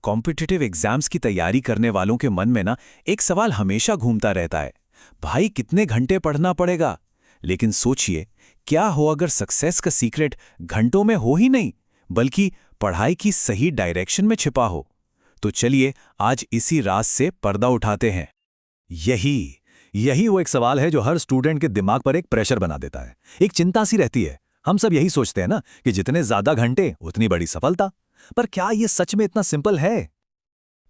Competitive exams की तैयारी करने वालों के मन में ना एक सवाल हमेशा घूमता रहता है, भाई कितने घंटे पढ़ना पड़ेगा। लेकिन सोचिए, क्या हो अगर सक्सेस का सीक्रेट घंटों में हो ही नहीं, बल्कि पढ़ाई की सही डायरेक्शन में छिपा हो। तो चलिए आज इसी राज से पर्दा उठाते हैं। यही वो एक सवाल है जो हर स्टूडेंट के दिमाग पर एक प्रेशर बना देता है। एक चिंता सी रहती है। हम सब यही सोचते हैं ना कि जितने ज्यादा घंटे उतनी बड़ी सफलता। पर क्या ये सच में इतना सिंपल है?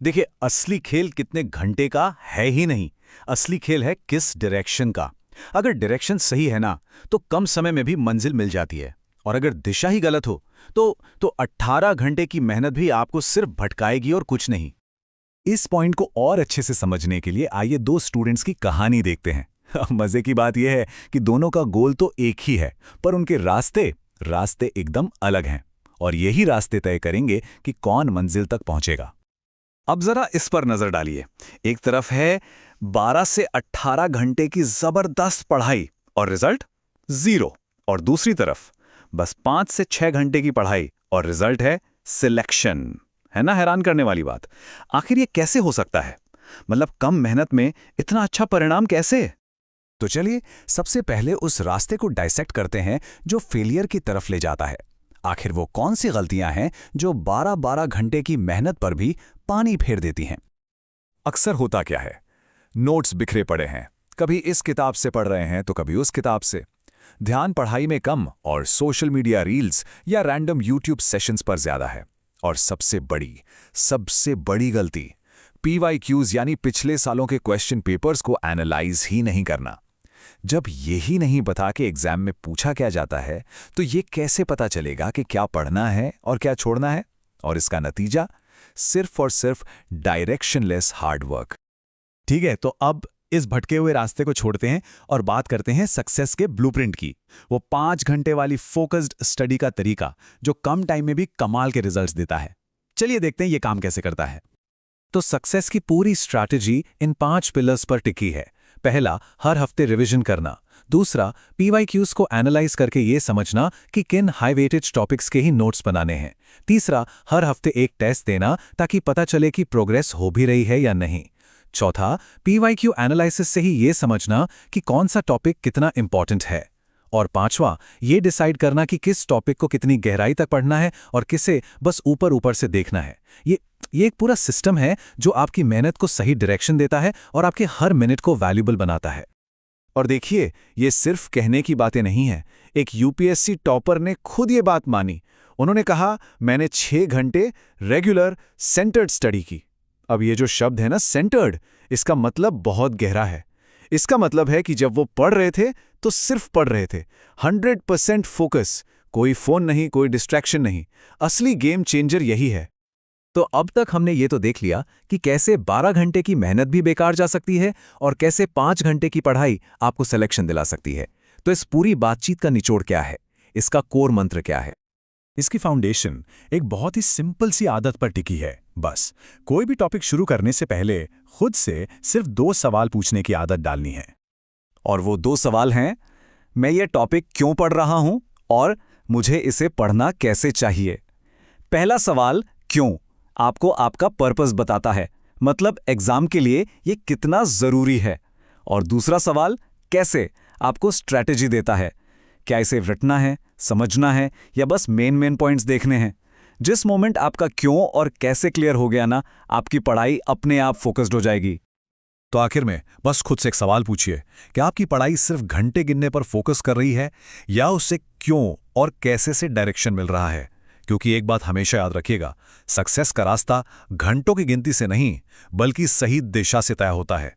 देखिए, असली खेल कितने घंटे का है ही नहीं, असली खेल है किस डायरेक्शन का। अगर डायरेक्शन सही है ना, तो कम समय में भी मंजिल मिल जाती है। और अगर दिशा ही गलत हो तो 18 घंटे की मेहनत भी आपको सिर्फ भटकाएगी और कुछ नहीं। इस पॉइंट को और अच्छे से समझने के लिए आइए दो स्टूडेंट्स की कहानी देखते हैं। मजे की बात यह है कि दोनों का गोल तो एक ही है, पर उनके रास्ते एकदम अलग हैं। और यही रास्ते तय करेंगे कि कौन मंजिल तक पहुंचेगा। अब जरा इस पर नजर डालिए। एक तरफ है 12 से 18 घंटे की जबरदस्त पढ़ाई और रिजल्ट 0, और दूसरी तरफ बस 5 से 6 घंटे की पढ़ाई और रिजल्ट है सिलेक्शन। है ना हैरान करने वाली बात? आखिर ये कैसे हो सकता है? मतलब कम मेहनत में इतना अच्छा परिणाम कैसे? तो चलिए सबसे पहले उस रास्ते को डाइसेक्ट करते हैं जो फेलियर की तरफ ले जाता है। आखिर वो कौन सी गलतियां हैं जो 12-12 घंटे की मेहनत पर भी पानी फेर देती हैं? अक्सर होता क्या है, नोट्स बिखरे पड़े हैं, कभी इस किताब से पढ़ रहे हैं तो कभी उस किताब से। ध्यान पढ़ाई में कम और सोशल मीडिया रील्स या रैंडम यूट्यूब सेशंस पर ज्यादा है। और सबसे बड़ी गलती, PYQs यानी पिछले सालों के क्वेश्चन पेपर्स को एनालाइज ही नहीं करना। जब यही नहीं बता के एग्जाम में पूछा क्या जाता है, तो ये कैसे पता चलेगा कि क्या पढ़ना है और क्या छोड़ना है? और इसका नतीजा सिर्फ और सिर्फ डायरेक्शनलेस हार्ड वर्क। ठीक है, तो अब इस भटके हुए रास्ते को छोड़ते हैं और बात करते हैं सक्सेस के ब्लूप्रिंट की। वो 5 घंटे वाली फोकस्ड स्टडी का तरीका जो कम टाइम में भी कमाल के रिजल्ट्स देता है। चलिए देखते हैं ये काम कैसे करता है। तो सक्सेस की पूरी स्ट्रैटेजी इन 5 पिलर्स पर टिकी है। पहला, हर हफ्ते रिवीजन करना। दूसरा, PYQs को एनालाइज करके ये समझना कि किन हाई वेटेज टॉपिक्स के ही नोट्स बनाने हैं। तीसरा, हर हफ्ते एक टेस्ट देना ताकि पता चले कि प्रोग्रेस हो भी रही है या नहीं। चौथा, PYQ एनालिसिस से ही ये समझना कि कौन सा टॉपिक कितना इंपॉर्टेंट है। और पांचवा, ये डिसाइड करना कि किस टॉपिक को कितनी गहराई तक पढ़ना है और किसे बस ऊपर ऊपर से देखना है। ये एक पूरा सिस्टम है जो आपकी मेहनत को सही डायरेक्शन देता है और आपके हर मिनट को वैल्यूएबल बनाता है। और देखिए, ये सिर्फ कहने की बातें नहीं हैं। एक UPSC टॉपर ने खुद ये बात मानी। उन्होंने कहा, मैंने 6 घंटे रेगुलर सेंटर्ड स्टडी की। अब ये जो शब्द है ना, सेंटर्ड, इसका मतलब बहुत गहरा है। इसका मतलब है कि जब वो पढ़ रहे थे तो सिर्फ पढ़ रहे थे। 100% फोकस, कोई फोन नहीं, कोई डिस्ट्रैक्शन नहीं। असली गेम चेंजर यही है। तो अब तक हमने ये तो देख लिया कि कैसे 12 घंटे की मेहनत भी बेकार जा सकती है और कैसे 5 घंटे की पढ़ाई आपको सिलेक्शन दिला सकती है। तो इस पूरी बातचीत का निचोड़ क्या है? इसका कोर मंत्र क्या है? इसकी फाउंडेशन एक बहुत ही सिंपल सी आदत पर टिकी है। बस कोई भी टॉपिक शुरू करने से पहले खुद से सिर्फ 2 सवाल पूछने की आदत डालनी है। और वो 2 सवाल हैं, मैं ये टॉपिक क्यों पढ़ रहा हूं और मुझे इसे पढ़ना कैसे चाहिए। पहला सवाल, क्यों, आपको आपका पर्पस बताता है, मतलब एग्जाम के लिए ये कितना जरूरी है। और दूसरा सवाल, कैसे, आपको स्ट्रैटेजी देता है, क्या इसे रटना है, समझना है या बस मेन पॉइंट्स देखने हैं। जिस मोमेंट आपका क्यों और कैसे क्लियर हो गया ना, आपकी पढ़ाई अपने आप फोकस्ड हो जाएगी। तो आखिर में बस खुद से एक सवाल पूछिए, क्या आपकी पढ़ाई सिर्फ घंटे गिनने पर फोकस कर रही है या उससे क्यों और कैसे से डायरेक्शन मिल रहा है? क्योंकि एक बात हमेशा याद रखिएगा, सक्सेस का रास्ता घंटों की गिनती से नहीं बल्कि सही दिशा से तय होता है।